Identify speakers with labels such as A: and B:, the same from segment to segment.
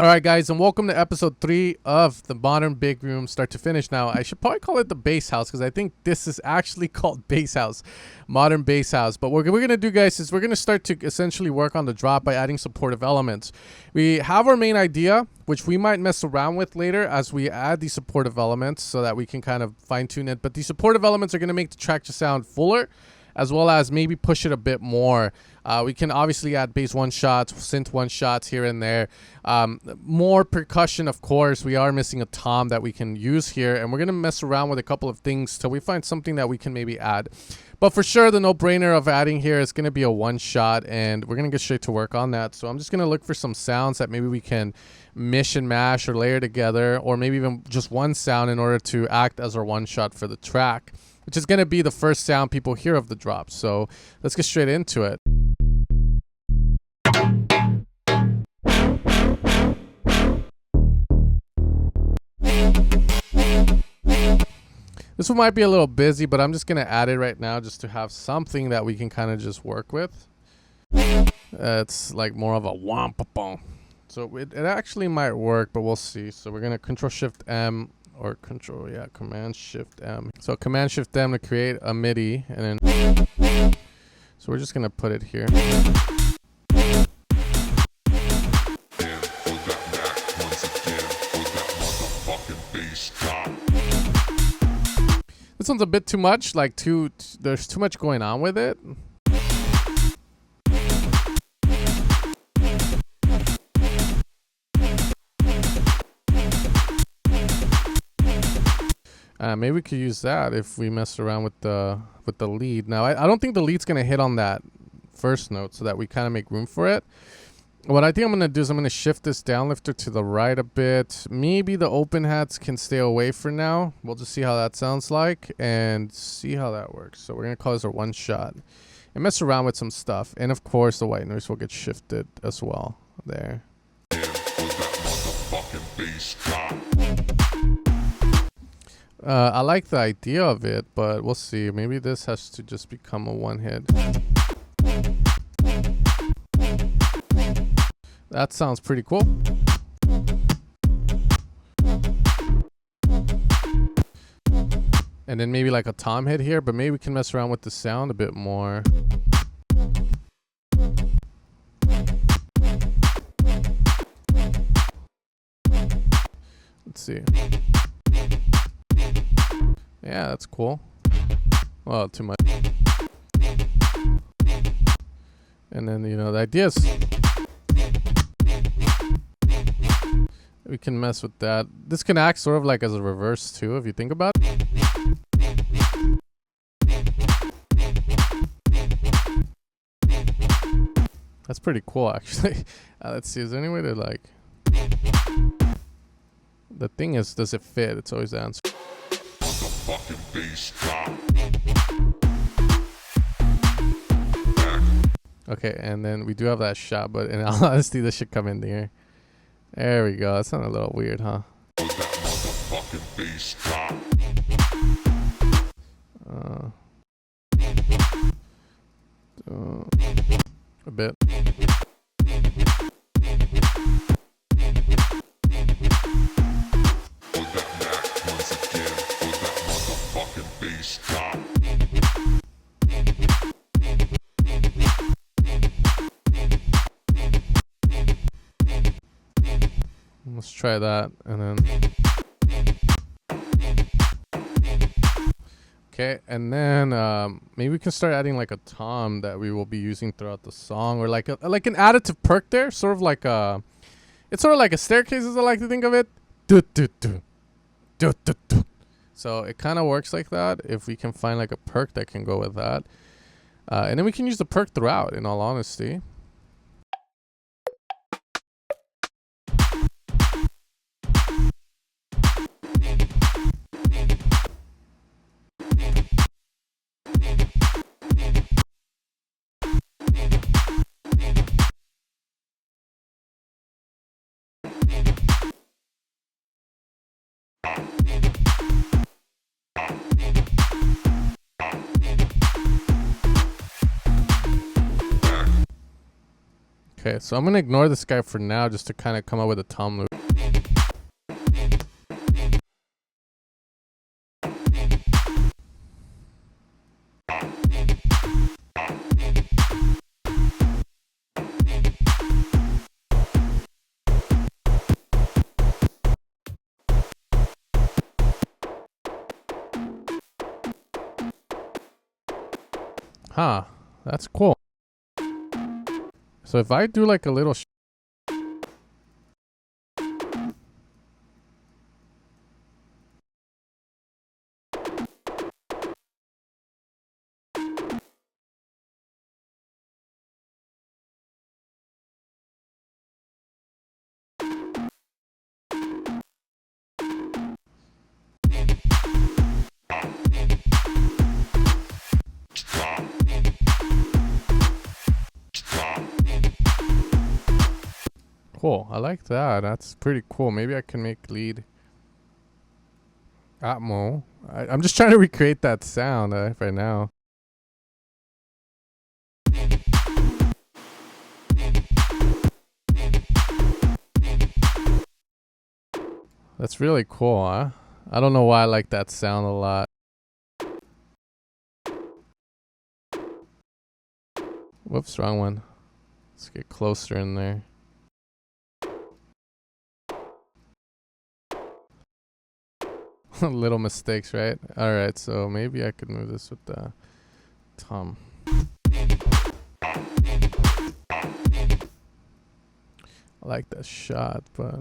A: All right, guys, and welcome to episode 3 of the Modern Big Room start to finish. Now, I should probably call it the Bass House because I think this is actually called Bass House, Modern Bass House. But what we're going to do, guys, is we're going to start to essentially work on the drop by adding supportive elements. We have our main idea, which we might mess around with later as we add these supportive elements so that we can kind of fine-tune it. But these supportive elements are going to make the track just sound fuller, as well as maybe push it a bit more. We can obviously add bass one-shots, synth one-shots here and there. More percussion, of course. We are missing a tom that we can use here, and we're going to mess around with a couple of things till we find something that we can maybe add. But for sure, the no-brainer of adding here is going to be a one-shot, and we're going to get straight to work on that. So I'm just going to look for some sounds that maybe we can mish and mash or layer together, or maybe even just one sound in order to act as our one-shot for the track, which is going to be the first sound people hear of the drop. So let's get straight into it. This one might be a little busy, but I'm just going to add it right now just to have something that we can kind of just work with. It's like more of a womp-a-bom. So it actually might work, but we'll see. So we're going to Control-Shift-M or Command-Shift-M. So Command-Shift-M to create a MIDI, and then so we're just going to put it here. This one's a bit too much, like there's too much going on with it. Maybe we could use that if we mess around with the lead. Now, I don't think the lead's gonna hit on that first note, so that we kind of make room for it. What I think I'm going to do is I'm going to shift this downlifter to the right a bit. Maybe the open hats can stay away for now. We'll just see how that sounds like and see how that works. So we're going to call this our one shot and mess around with some stuff. And of course, the white noise will get shifted as well there. I like the idea of it, but we'll see. Maybe this has to just become a one hit. That sounds pretty cool. And then maybe like a tom hit here, but maybe we can mess around with the sound a bit more. Let's see. Yeah, that's cool. Well, too much. And then, you know, the idea is we can mess with that. This can act sort of like as a reverse too, if you think about it. That's pretty cool, actually. Let's see, is there any way to like... The thing is, does it fit? It's always the answer. Okay, and then we do have that shot, but in all honesty, this should come in here. There we go. That sounded a little weird, huh? A bit. Let's try that, and then okay, and then maybe we can start adding like a tom that we will be using throughout the song, or like an additive perk there, sort of like it's sort of like a staircase, as I like to think of it. So it kind of works like that if we can find like a perk that can go with that, and then we can use the perk throughout, in all honesty. Okay, so I'm gonna ignore this guy for now just to kind of come up with a tom loop. Huh, that's cool. So if I do like a little cool, I like that. That's pretty cool. Maybe I can make lead Atmo. I'm just trying to recreate that sound right now. That's really cool, huh? I don't know why I like that sound a lot. Whoops, wrong one. Let's get closer in there. Little mistakes, right? Alright, so maybe I could move this with the tom. I like that shot, but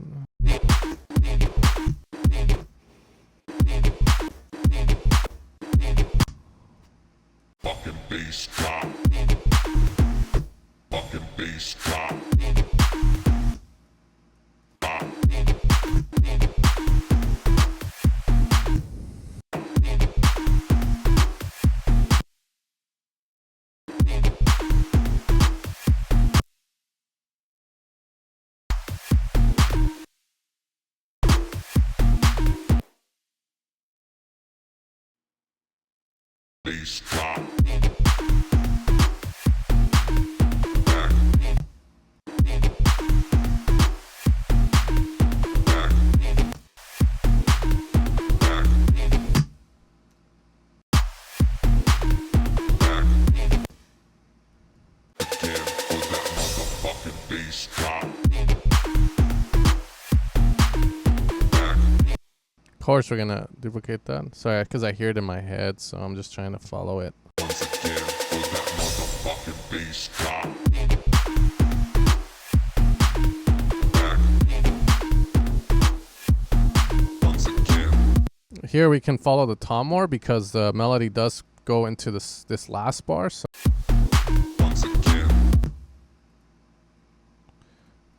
B: fucking bass drop. Fucking bass drop. Bass drop.
A: of course we're gonna duplicate that. Sorry, because I hear it in my head, so I'm just trying to follow it.
B: Once again, with that motherfucking bass drop. Once again.
A: Here we can follow the tom more because the melody does go into this last bar. So.
B: Once again.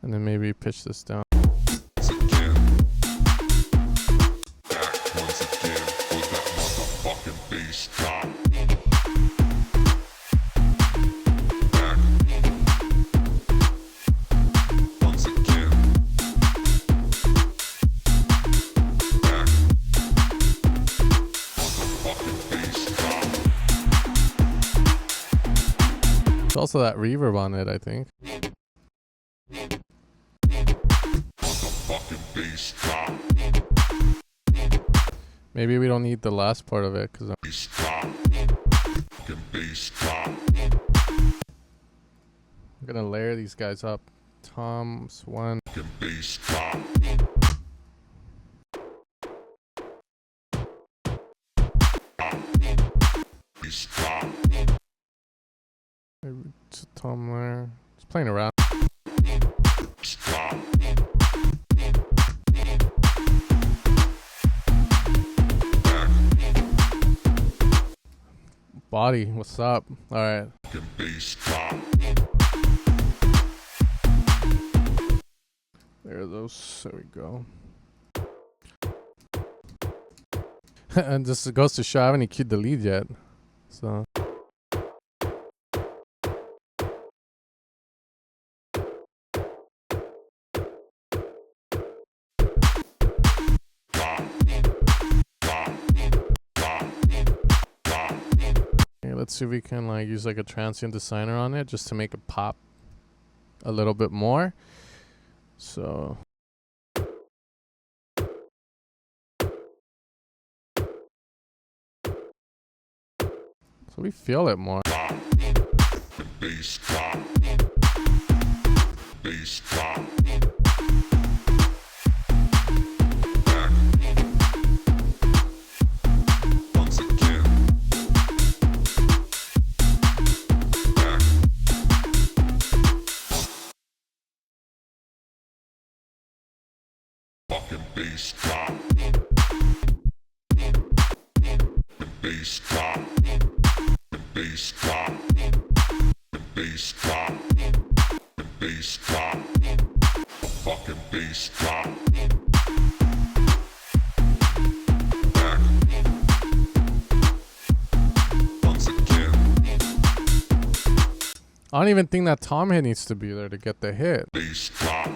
A: And then maybe pitch this down.
B: Once again. Back once again with that motherfucking bass drop. Back. Once again. Back. Motherfucking bass drop.
A: There's also that reverb on it, I think.
B: Motherfucking bass drop.
A: Maybe we don't need the last part of it because
B: Bass drop. Fucking bass drop.
A: I'm gonna layer these guys up. Tom's one.
B: Fucking bass drop. Bass drop.
A: Maybe it's a tom there. Just playing around.
B: Bass drop.
A: Body, what's up? All right.
B: Fucking bass drop.
A: There are those. There we go. And just goes to show I haven't EQ'd the lead yet. So. Okay, let's see if we can like use like a transient designer on it just to make it pop a little bit more. So we feel it more.
B: Bass drop. Bass drop. Back. Once again. Back. Fucking bass drop. Bass drop. Bass drop. Bass drop. Bass drop. Fucking bass drop. Back. Once again.
A: I don't even think that tom hit needs to be there to get the hit.
B: Bass drop.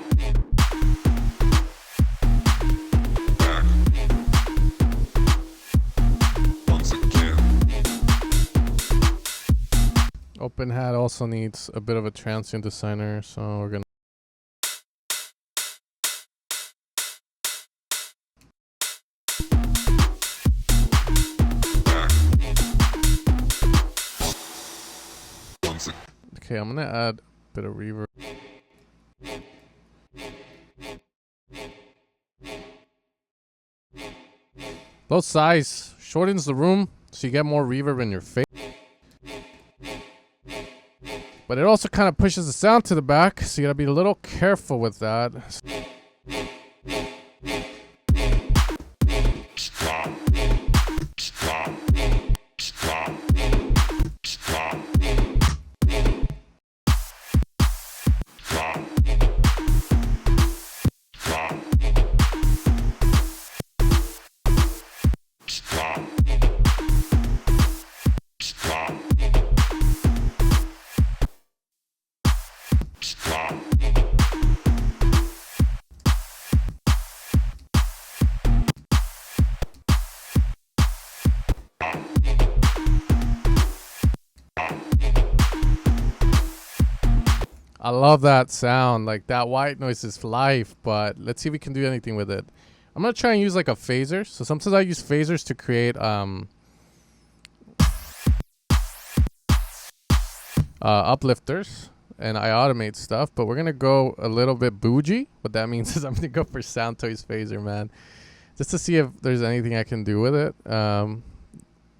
A: Open hat also needs a bit of a transient designer, so we're gonna. Okay, I'm gonna add a bit of reverb. Low size shortens the room so you get more reverb in your face. But it also kind of pushes the sound to the back, so you gotta be a little careful with that.
B: Stop. Stop. Stop. Stop. Stop. Stop. Stop. Stop. Stop.
A: I love that sound. Like, that white noise is life, but let's see if we can do anything with it. I'm gonna try and use like a phaser. So sometimes I use phasers to create uplifters, and I automate stuff, but we're gonna go a little bit bougie. What that means is I'm gonna go for Sound Toys phaser, man, just to see if there's anything I can do with it.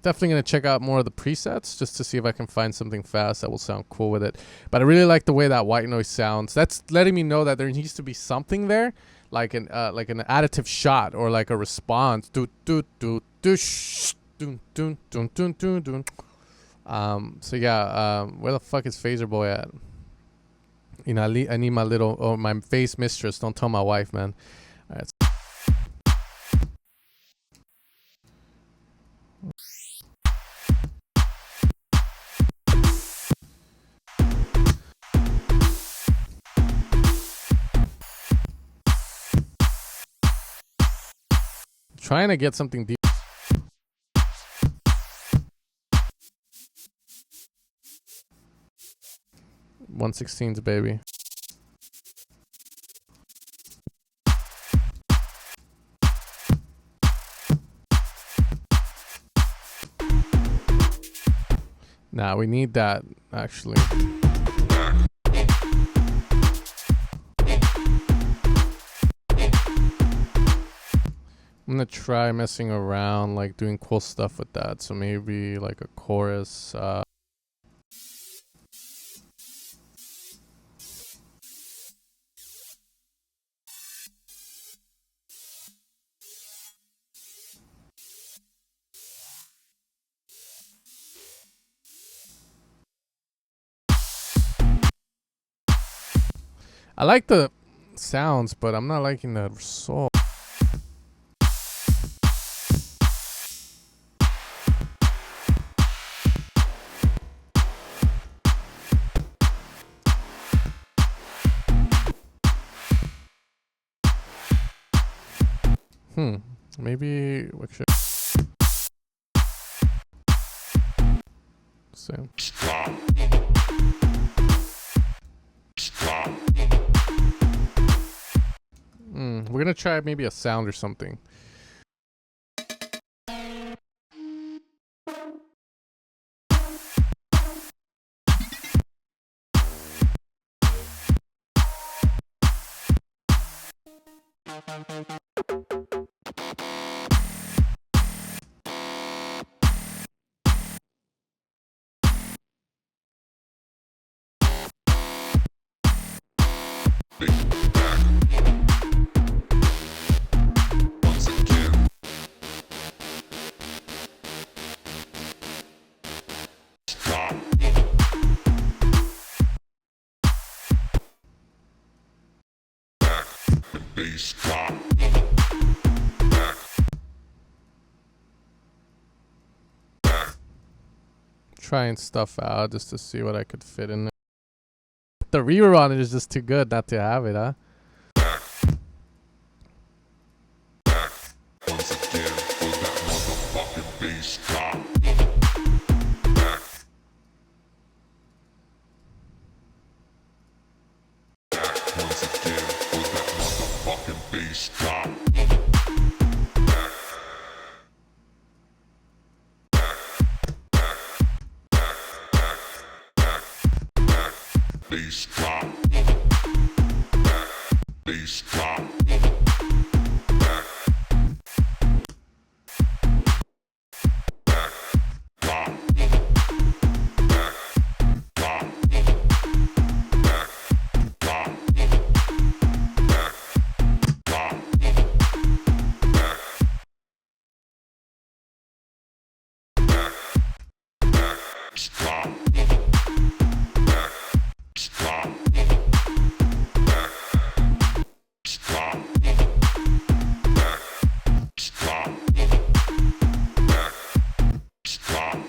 A: Definitely gonna check out more of the presets just to see if I can find something fast that will sound cool with it. But I really like the way that white noise sounds. That's letting me know that there needs to be something there, like an additive shot or like a response. Do do do do sh dun dun dun dun dun dun. So yeah, where the fuck is Phaser Boy at? You know, I need my little, my face mistress. Don't tell my wife, man. All right. Trying to get something deep. .1/16, baby. Nah, we need that actually. I'm gonna try messing around, like doing cool stuff with that. So maybe like a chorus. I like the sounds, but I'm not liking the soul. Maybe what should same.
B: Stop. Stop.
A: we're gonna try maybe a sound or something.
B: Bass drop.
A: Trying stuff out just to see what I could fit in there. The reverb on it is just too good not to have it, huh?
B: Once again, for that motherfucking bass drop. Once again, for that motherfucking bass drop. Bass drop. Bass drop. Stop. Stop. Stop. Stop. Stop.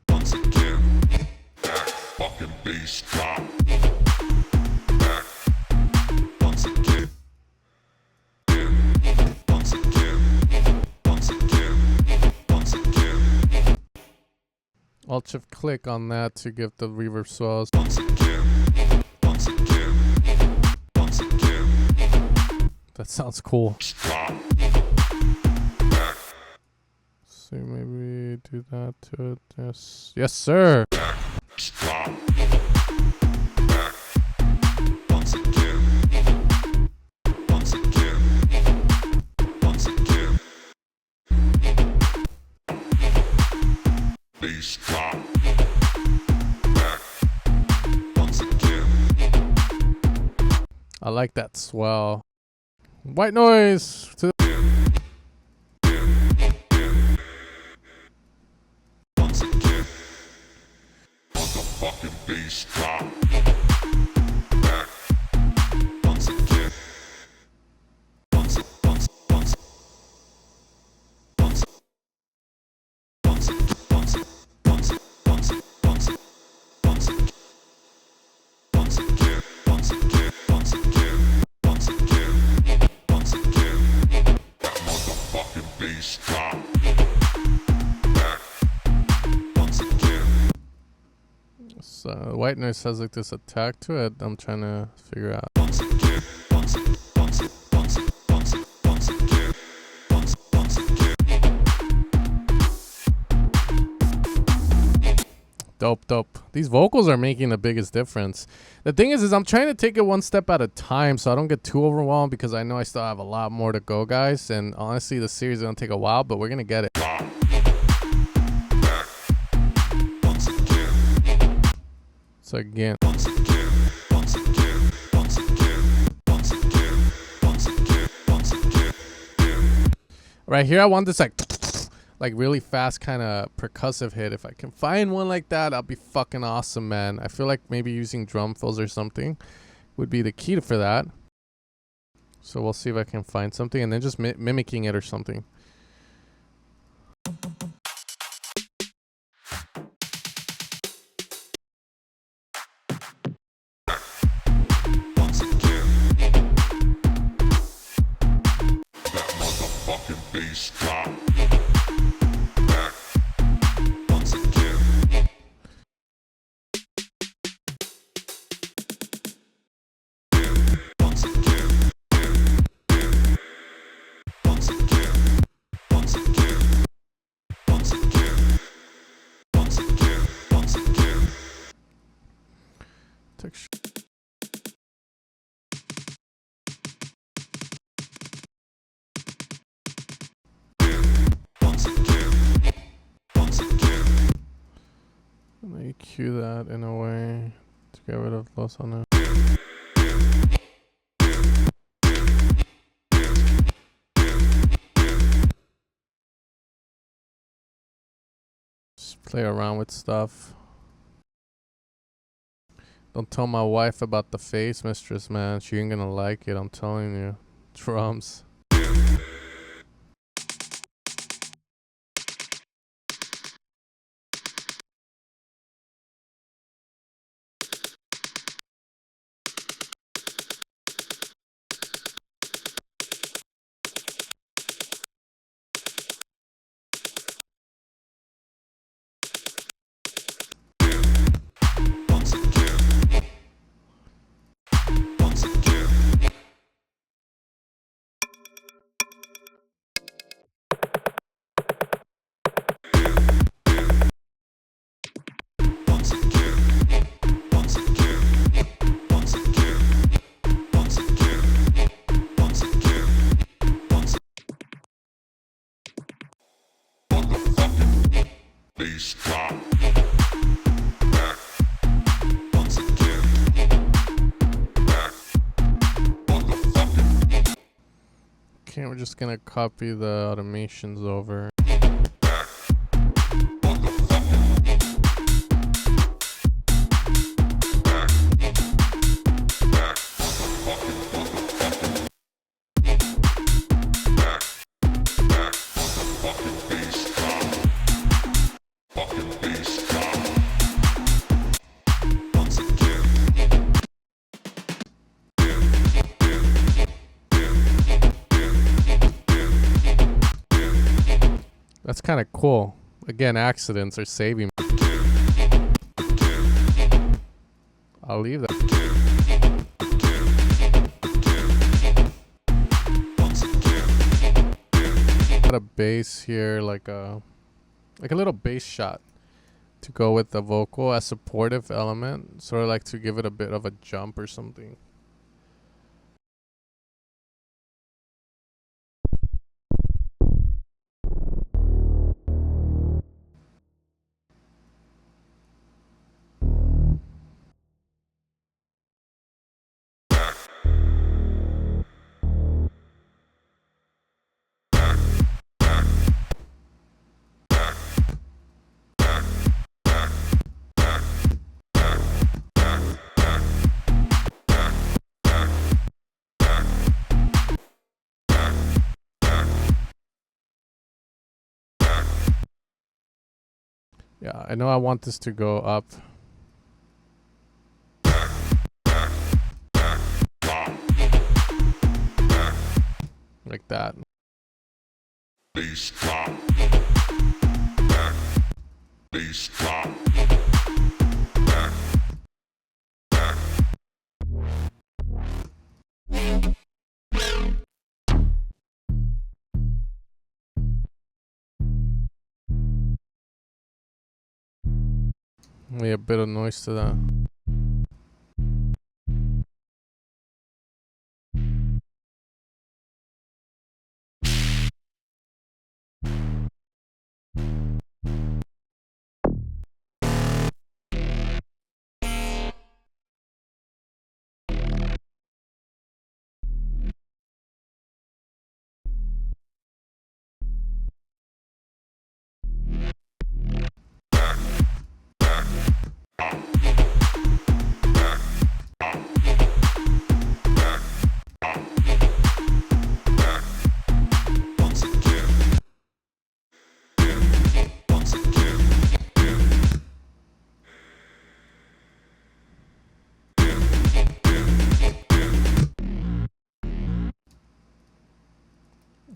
B: Once again, back fucking bass drop. Back. Once again. Once again. Once again. Once again.
A: I'll shift click on that to give the reverb swells.
B: Once again. Once again. Once again.
A: That sounds cool.
B: Stop.
A: See, maybe do that to it. Yes, yes, sir.
B: Stop. Once again. Once again. Once again. Bass drop. Once again.
A: I like that swell. White noise to
B: Once again. Motherfucking bass drop. Once again. Once once once once once once once once once once once again. Once again. Once again. Once again. Once again. That motherfucking bass drop. Once again.
A: so white noise has like this attack to it. I'm trying to figure out.
B: Once again. Once once once once once again. Once again.
A: Dope, dope. These vocals are making the biggest difference. The thing is I'm trying to take it one step at a time so I don't get too overwhelmed because I know I still have a lot more to go, guys. And honestly, the series is gonna take a while, but we're gonna get it.
B: Once again.
A: So again,
B: Once again. Once again. Once again. Once again. Once again. Once again.
A: right here I want this like really fast kind of percussive hit. If I can find one like that, I'll be fucking awesome, man. I feel like maybe using drum fills or something would be the key for that. So we'll see if I can find something and then just mimicking it or something.
B: Once again. That motherfucker. fucking bass drop. Back once again. Once again. Once again. Once again. Once again. Once again. Once again.
A: Texture.
B: Once again. Once again.
A: Let me EQ that in a way to get rid of loss on it. Just play around with stuff. Don't tell my wife about the face mistress, man. She ain't gonna like it, I'm telling you. Drums.
B: Once again. Once again. Once again. Once again. Once again. Once again. Once again. Once motherfucking bass drop. Back once again. Back motherfucking
A: Okay, we're just gonna copy the automations over.
B: back motherfucking back back motherfucking back back motherfucking bass drop. Fucking bass drop. Once again.
A: That's kind of cool. Again, accidents are saving me. I'll leave that.
B: Once again.
A: Got a bass here, like a little bass shot to go with the vocal as supportive element, sort of like to give it a bit of a jump or something. Yeah, I know I want this to go up. Like that.
B: Bass drop. Back. Bass drop. Back. Back.
A: Only a bit of noise to that.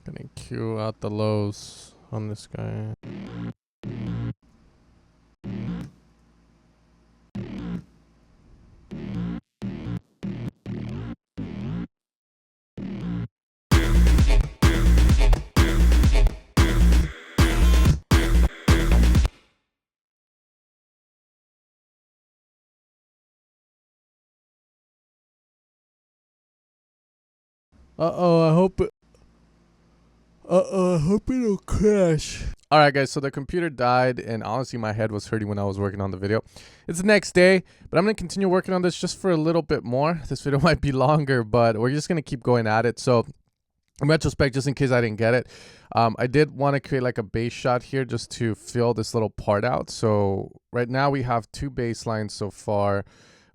A: Gonna cue out the lows on this guy. Uh-oh, I hope it'll crash. Alright guys, so the computer died and honestly my head was hurting when I was working on the video. It's the next day, but I'm going to continue working on this just for a little bit more. This video might be longer, but we're just going to keep going at it. So in retrospect, just in case I didn't get it, I did want to create like a bass shot here just to fill this little part out. So right now we have 2 bass lines so far.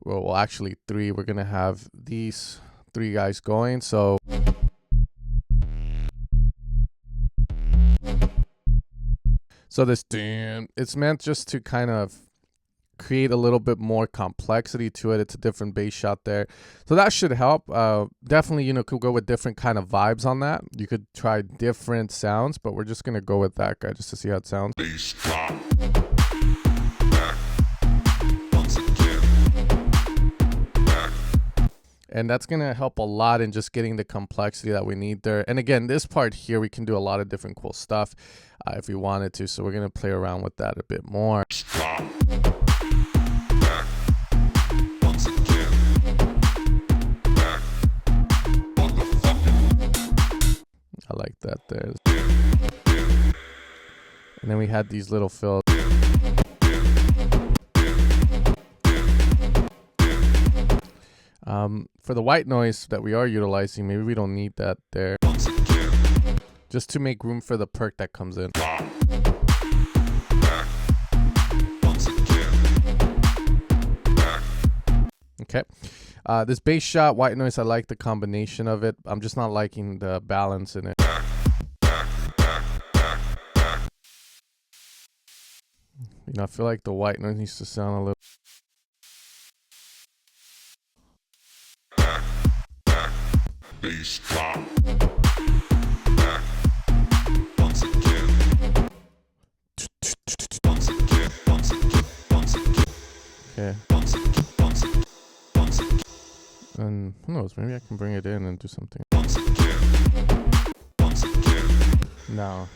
A: Well, actually 3. We're going to have these 3 guys going. So this, it's meant just to kind of create a little bit more complexity to it. It's a different bass shot there. So that should help. Definitely, you know, could go with different kind of vibes on that. You could try different sounds, but we're just going to go with that guy just to see how it sounds.
B: Bass drop. Back. Once again. Back.
A: And that's going to help a lot in just getting the complexity that we need there. And again, this part here, we can do a lot of different cool stuff if we wanted to. So we're going to play around with that a bit more.
B: Stop. Back. Once again. Back. Motherfucker.
A: I like that there. And then we had these little fills. For the white noise that we are utilizing, maybe we don't need that there.
B: Once again.
A: Just to make room for the perk that comes in.
B: Stop. Back. Once again. Back.
A: Okay. This bass shot, white noise, I like the combination of it. I'm just not liking the balance in it.
B: Back. Back. Back. Back. Back.
A: You know, I feel like the white noise needs to sound a little...
B: Bass drop. Back. Once again. Once again. Once again. Once again.
A: Okay.
B: Once again. Once again. Once again.
A: And who knows, maybe I can bring it in and do something.
B: Once again. Once again.
A: No.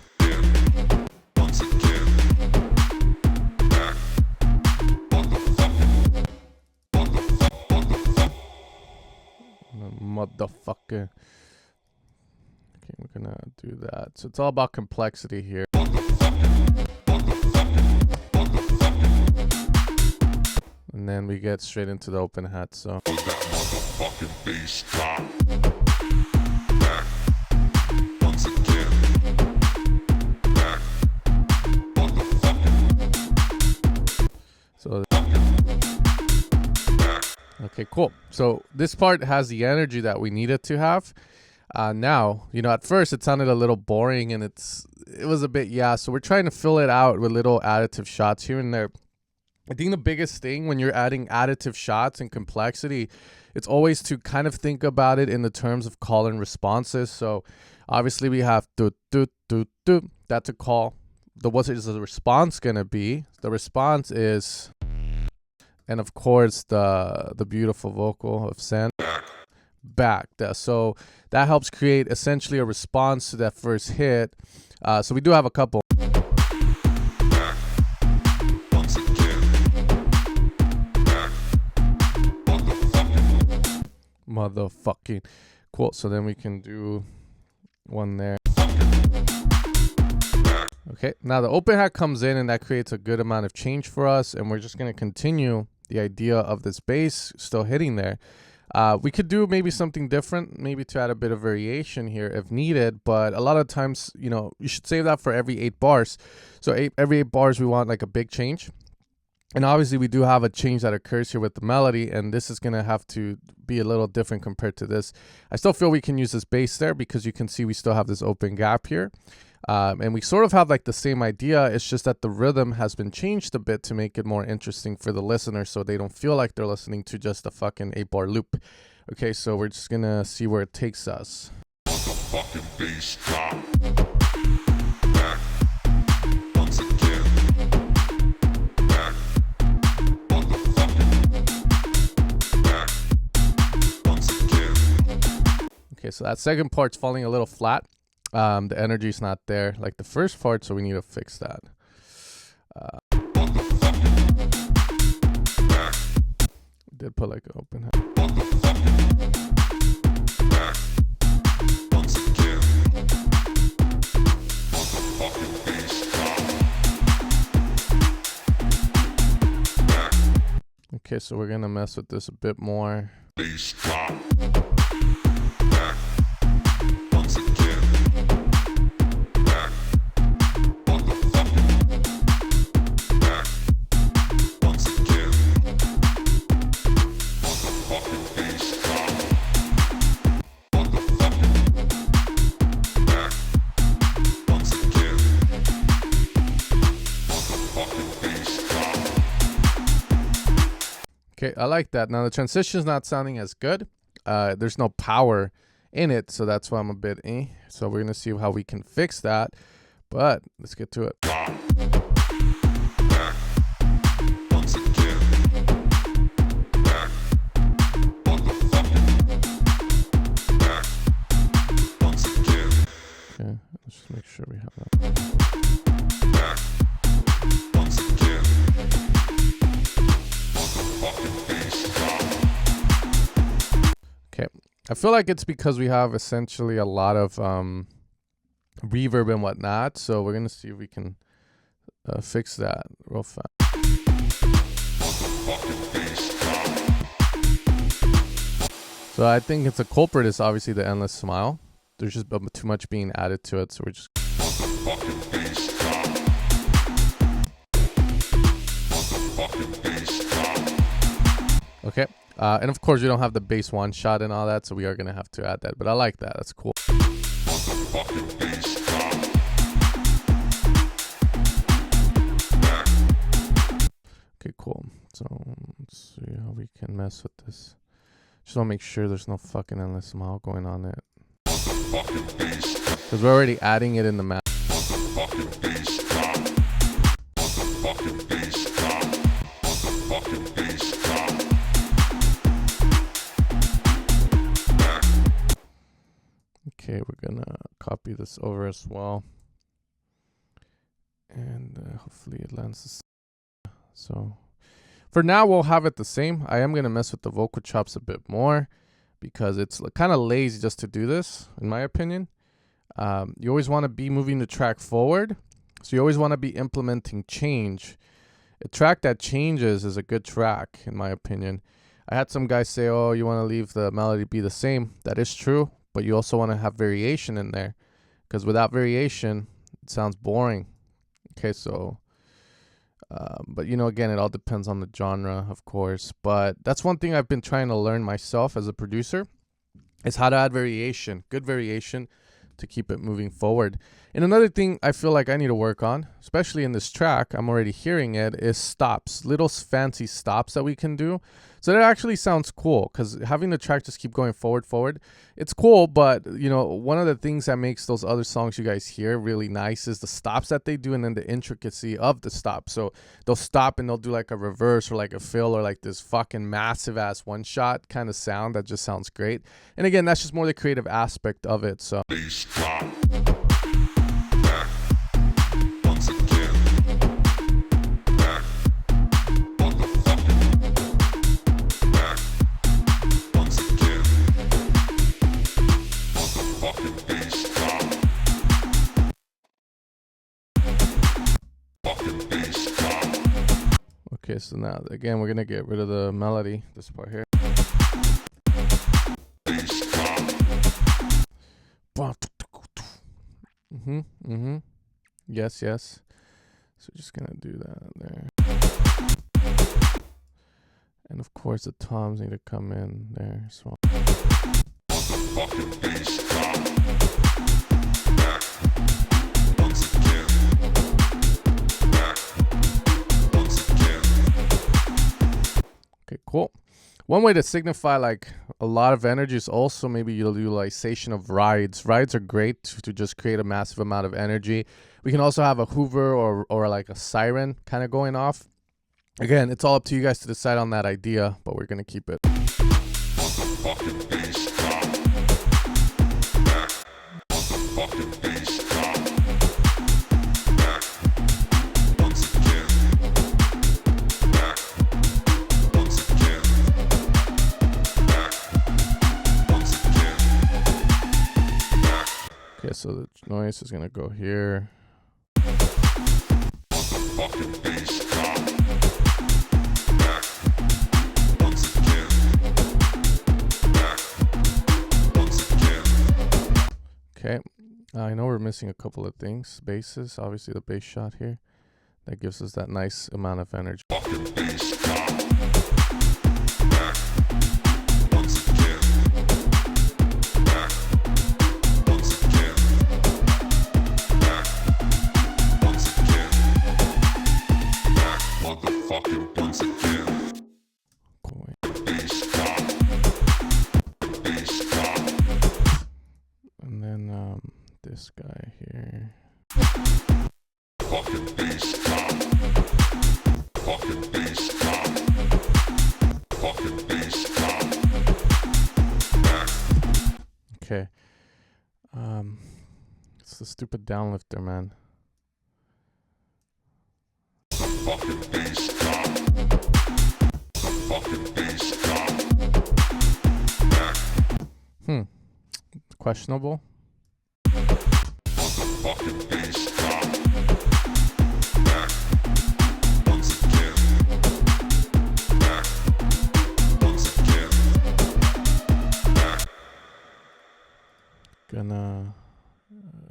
B: Once again. Back. Motherfucker.
A: Motherfucker. Okay, we're gonna do that. So it's all about complexity here. And then we get straight into the open hat, so.
B: That motherfucking bass drop. Back. Once again. Back. Motherfucker.
A: So.
B: Back.
A: Okay, cool. So this part has the energy that we need it to have. Now, you know, at first it sounded a little boring and it was a bit, yeah. So we're trying to fill it out with little additive shots here and there. I think the biggest thing when you're adding additive shots and complexity, it's always to kind of think about it in the terms of call and responses. So obviously we have do, do, do, do. That's a call. What is the response going to be? The response is... And of course, the beautiful vocal of synth. Back. So that helps create essentially a response to that first hit. So we do have a couple.
B: Back. Once again. Back.
A: Motherfucking. Cool. So then we can do one there. Okay. Now the open hat comes in and that creates a good amount of change for us. And we're just going to continue the idea of this bass still hitting there. We could do maybe something different, maybe to add a bit of variation here if needed, but a lot of times, you know, you should save that for every 8 bars. So every 8 bars, we want like a big change. And obviously we do have a change that occurs here with the melody, and this is going to have to be a little different compared to this. I still feel we can use this bass there because you can see we still have this open gap here. And we sort of have like the same idea. It's just that the rhythm has been changed a bit to make it more interesting for the listener so they don't feel like they're listening to just a fucking 8-bar loop. Okay, so we're just gonna see where it takes us.
B: Motherfucking bass drop. Back. Once again. Back. Motherfucking. Back. Once again.
A: Okay, so that second part's falling a little flat. The energy's not there like the first part, so we need to fix that. Did put like an open hat.
B: Once again.
A: Okay, so we're gonna mess with this a bit more.
B: Bass drop. Back. Once again. Back. Motherfucking. Back. Once again. Motherfucking bass drop. Motherfucking. Back. Once again. Motherfucking bass drop.
A: Okay, I like that. Now the transition's not sounding as good. There's no power in it, so that's why I'm a bit So we're gonna see how we can fix that. But let's get to it.
B: Back. Once again. Back. Motherfucking. Back. Once again.
A: Okay, let's just make sure we have that.
B: Back. Once again. Motherfucking bass drop.
A: Okay, I feel like it's because we have essentially a lot of reverb and whatnot. So we're gonna see if we can fix that real fast.
B: Motherfucking bass drop.
A: So I think it's a culprit is obviously the endless smile. There's just too much being added to it, so we're just.
B: Motherfucking bass drop. Motherfucking bass drop.
A: Okay. And of course, we don't have the bass one shot and all that, so we are going to have to add that. But I like that. That's cool.
B: Motherfucking bass drop. Back.
A: Okay, cool. So let's see how we can mess with this. Just want to make sure there's no fucking endless smile going on it.
B: Motherfucking bass drop.
A: Because we're already adding it in the map.
B: Motherfucking bass drop. Motherfucking bass drop. Motherfucking bass drop. Back.
A: Okay, we're going to copy this over as well. And hopefully it lands the same. So for now, we'll have it the same. I am going to mess with the vocal chops a bit more because it's kind of lazy just to do this, in my opinion. You always want to be moving the track forward. So you always want to be implementing change. A track that changes is a good track, in my opinion. I had some guys say, oh, you want to leave the melody be the same. That is true, but you also want to have variation in there because without variation, it sounds boring. Okay, so, but you know, again, it all depends on the genre, of course. But that's one thing I've been trying to learn myself as a producer is how to add variation, good variation to keep it moving forward. And another thing I feel like I need to work on, especially in this track, I'm already hearing it, is stops, little fancy stops that we can do. So that actually sounds cool because having the track just keep going forward, it's cool. But, you know, one of the things that makes those other songs you guys hear really nice is the stops that they do and then the intricacy of the stop. So they'll stop and they'll do like a reverse or like a fill or like this fucking massive ass one shot kind of sound that just sounds great. And again, that's just more the creative aspect of it. So
B: Bass drop. Back. Once again. Back. Motherfucking. Back. Once again. Motherfucking bass drop. Fucking bass drop.
A: okay, so now again we're gonna get rid of the melody, this part here.
B: Bass drop.
A: Yes. So we're just gonna do that there. And of course the toms need to come in there as well.
B: Fucking bass drop. Back. Once again. Back. Once again.
A: Okay, cool. One way to signify like a lot of energy is also maybe utilization of rides. Rides are great to just create a massive amount of energy. We can also have a Hoover or like a siren kind of going off. Again, it's all up to you guys to decide on that idea, but we're going to keep it. Okay, so the noise is going to go here. Okay, I know we're missing a couple of things. Basses, obviously the bass shot here. That gives us that nice amount of energy. And then this guy here. Okay. It's the stupid downlifter, man. Questionable. Gonna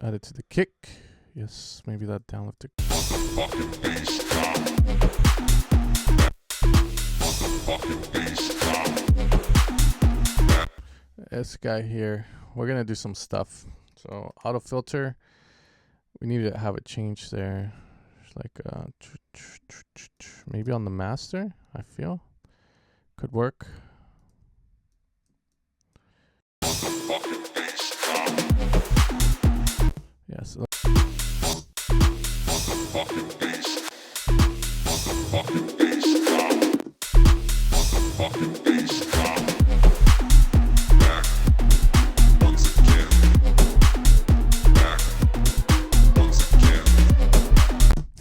A: add it to the kick. Yes, maybe that downlifter. This guy here, we're gonna do some stuff. So auto filter, we need to have a change there. Like maybe on the master, I feel could work. Yes.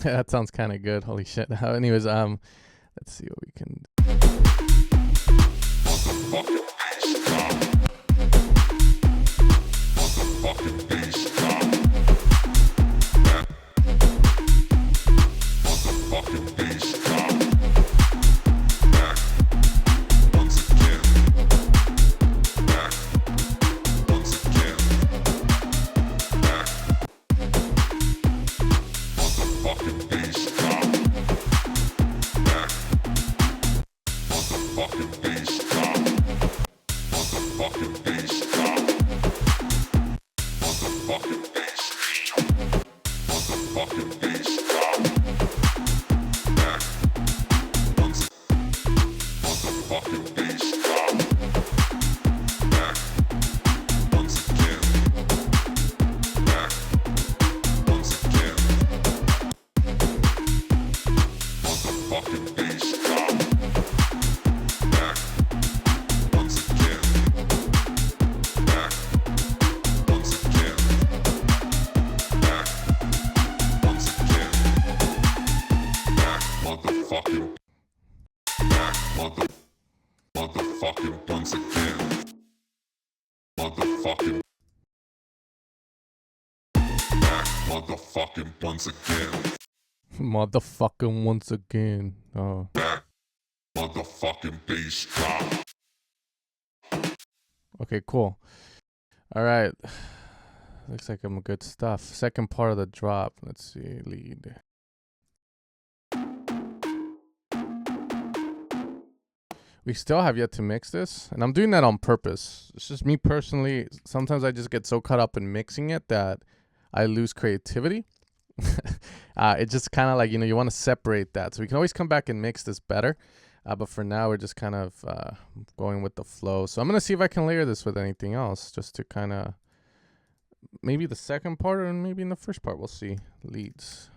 A: That sounds kind of good. Holy shit. Anyways, let's see what we can
B: Motherfucking once again. Motherfucking. Motherfucking once again.
A: Motherfucking once again. Oh.
B: Back. Motherfucking bass drop.
A: Okay, cool. All right. Looks like I'm good stuff. Second part of the drop. Let's see. Lead. We still have yet to mix this, and I'm doing that on purpose. It's just me personally. Sometimes I just get so caught up in mixing it that I lose creativity. It's just kind of like, you know, you want to separate that. So we can always come back and mix this better. But for now, we're just kind of going with the flow. So I'm going to see if I can layer this with anything else just to kind of, maybe the second part or maybe in the first part. We'll see. Leads.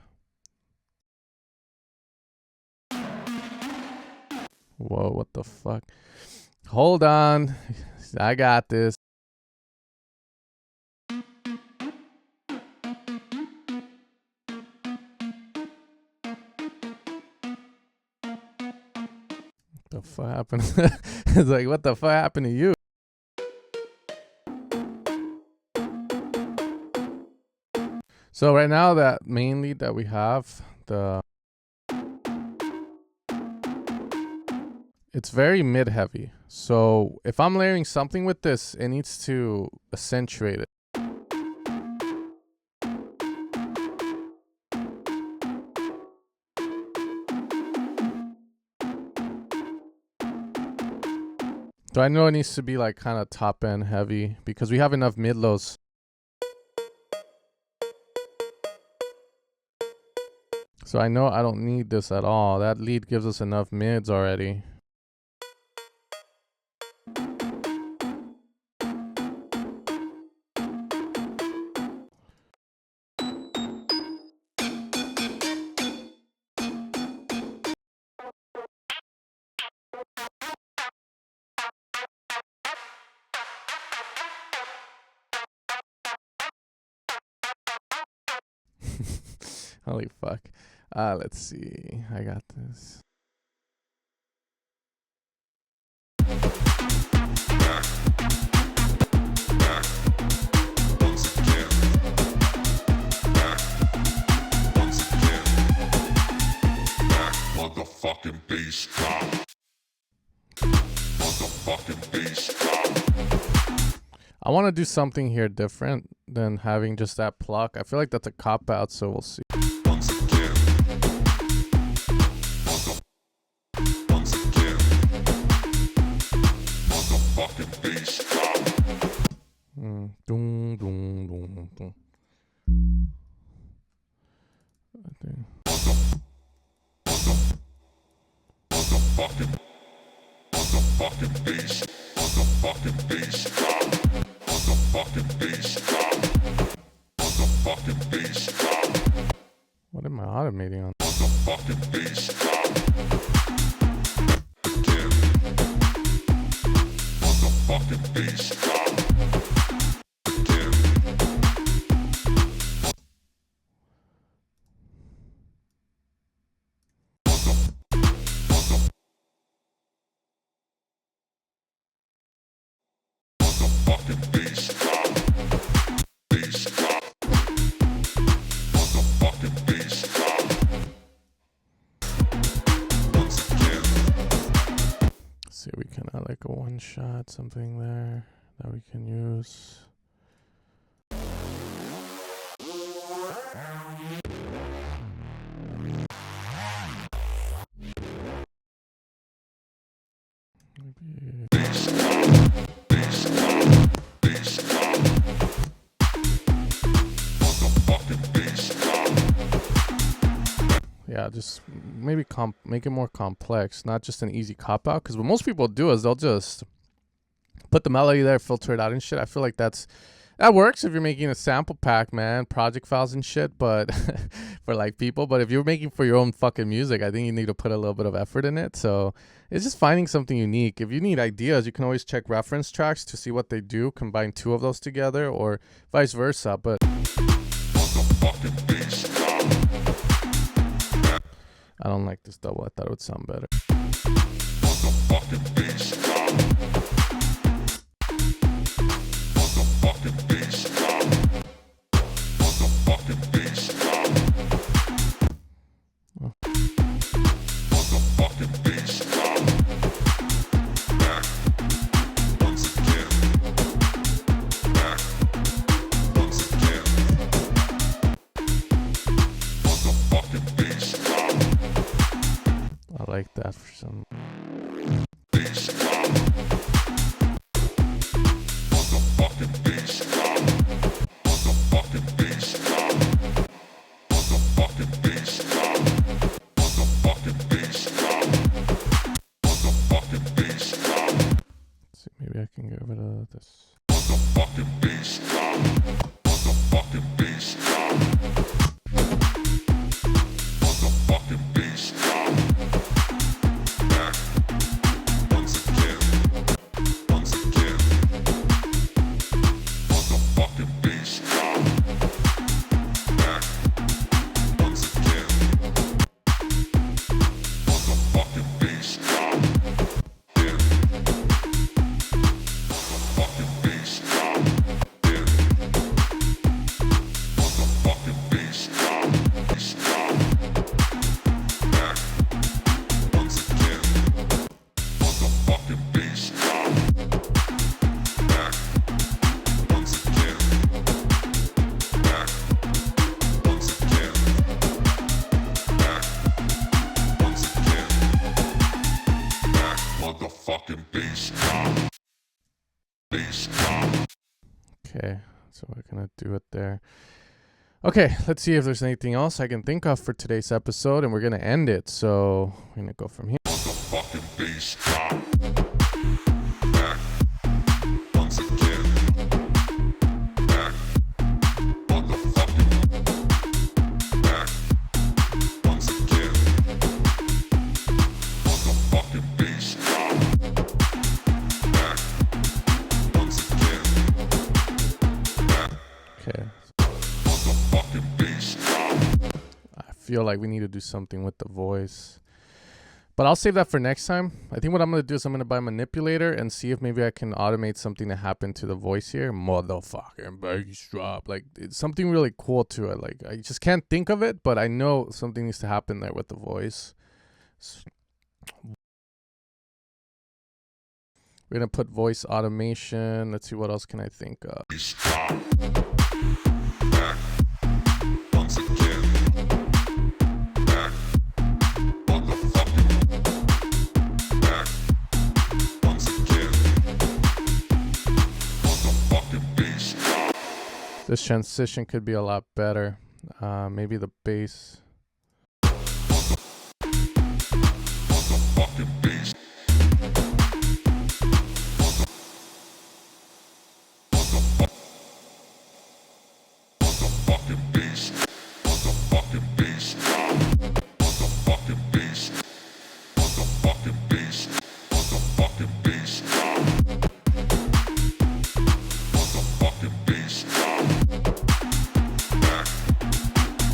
A: Whoa, what the fuck? Hold on. I got this. The fuck happened? It's like, what the fuck happened to you? So right now, that main lead that we have, it's very mid heavy. So if I'm layering something with this, it needs to accentuate it. So I know it needs to be like kind of top end heavy because we have enough mid lows. So I know I don't need this at all. That lead gives us enough mids already. Holy fuck. Let's see. I got this.
B: Motherfucking bass drop. Motherfucking bass drop.
A: I want to do something here different than having just that pluck. I feel like that's a cop out, so we'll see.
B: Once again. Once again. Motherfucking bass drop.
A: Doom, doom, doom, doom.
B: Motherfucking bass. Motherfucking bass drop. Motherfucking bass drop. Motherfucking bass drop.
A: What am I automating on?
B: Motherfucking bass drop. Again. Motherfucking bass drop. Again. Motherfucking bass drop. Bass drop. Motherfucking bass drop. Once again.
A: Let's see, we can add like a one shot, something there that we can use. Maybe.
B: Bass drop. Bass drop. Bass drop. Motherfucking bass drop.
A: Yeah, just maybe make it more complex, not just an easy cop out. Because what most people do is they'll just put the melody there, filter it out and shit. I feel like that works if you're making a sample pack, man, project files and shit. But for like people, but if you're making for your own fucking music, I think you need to put a little bit of effort in it. So it's just finding something unique. If you need ideas, you can always check reference tracks to see what they do, combine two of those together, or vice versa. But
B: Motherfucking bass drop.
A: I don't like this double. I thought it would sound better.
B: Motherfucking bass drop. Motherfucking bass drop. Motherfucking bass drop. Motherfucking bass drop. Back. Once again. Back. Once again. Motherfucking bass drop.
A: I like that for some.
B: Bass drop. Motherfucking bass drop. Motherfucking bass drop. Motherfucking bass drop. Motherfucking bass drop.
A: we're gonna do it there. Okay, let's see if there's anything else I can think of for today's episode, and we're gonna end it. So we're gonna go from here.
B: Fucking bass drop. Back. Once again. Back. Motherfucking. Back. Once again. Motherfucking bass drop. Back. Once again. Back.
A: Okay.
B: Motherfucking bass drop.
A: I feel like we need to do something with the voice, but I'll save that for next time. I think what I'm going to do is I'm going to buy a manipulator and see if maybe I can automate something to happen to the voice here. Motherfucking bass drop. Like, it's something really cool to it. Like, I just can't think of it, but I know something needs to happen there with the voice. We're going to put voice automation. Let's see, what else can I think of?
B: Bass drop. Back. Once again. Back. Motherfucking. Back. Once again. Motherfucking bass drop.
A: This transition could be a lot better. Maybe the bass.
B: Motherfucking bass. Motherfucking bass. Motherfucking bass drop. Motherfucking bass. Motherfucking bass. Motherfucking bass drop. Motherfucking bass drop. Back.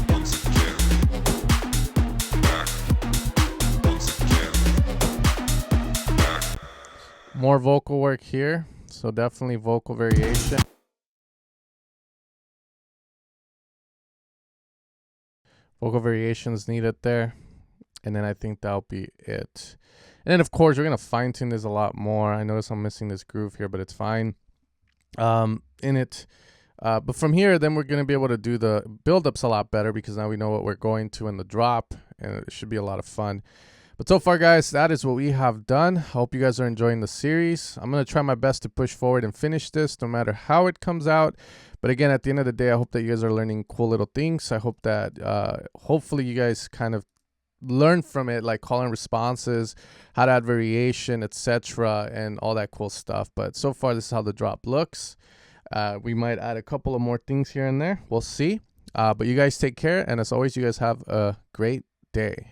B: Once again. Back. Once again. Back.
A: More vocal work here. So definitely vocal variation. Vocal variations needed there. And then I think that'll be it. And then, of course, we're going to fine tune this a lot more. I notice I'm missing this groove here, but it's fine. But from here, then we're going to be able to do the build-ups a lot better because now we know what we're going to in the drop. And it should be a lot of fun. But so far, guys, that is what we have done. I hope you guys are enjoying the series. I'm going to try my best to push forward and finish this no matter how it comes out. But again, at the end of the day, I hope that you guys are learning cool little things. I hope that hopefully you guys kind of learn from it, like call and responses, how to add variation, etc., and all that cool stuff. But so far, this is how the drop looks. We might add a couple of more things here and there. We'll see. But you guys take care. And as always, you guys have a great day.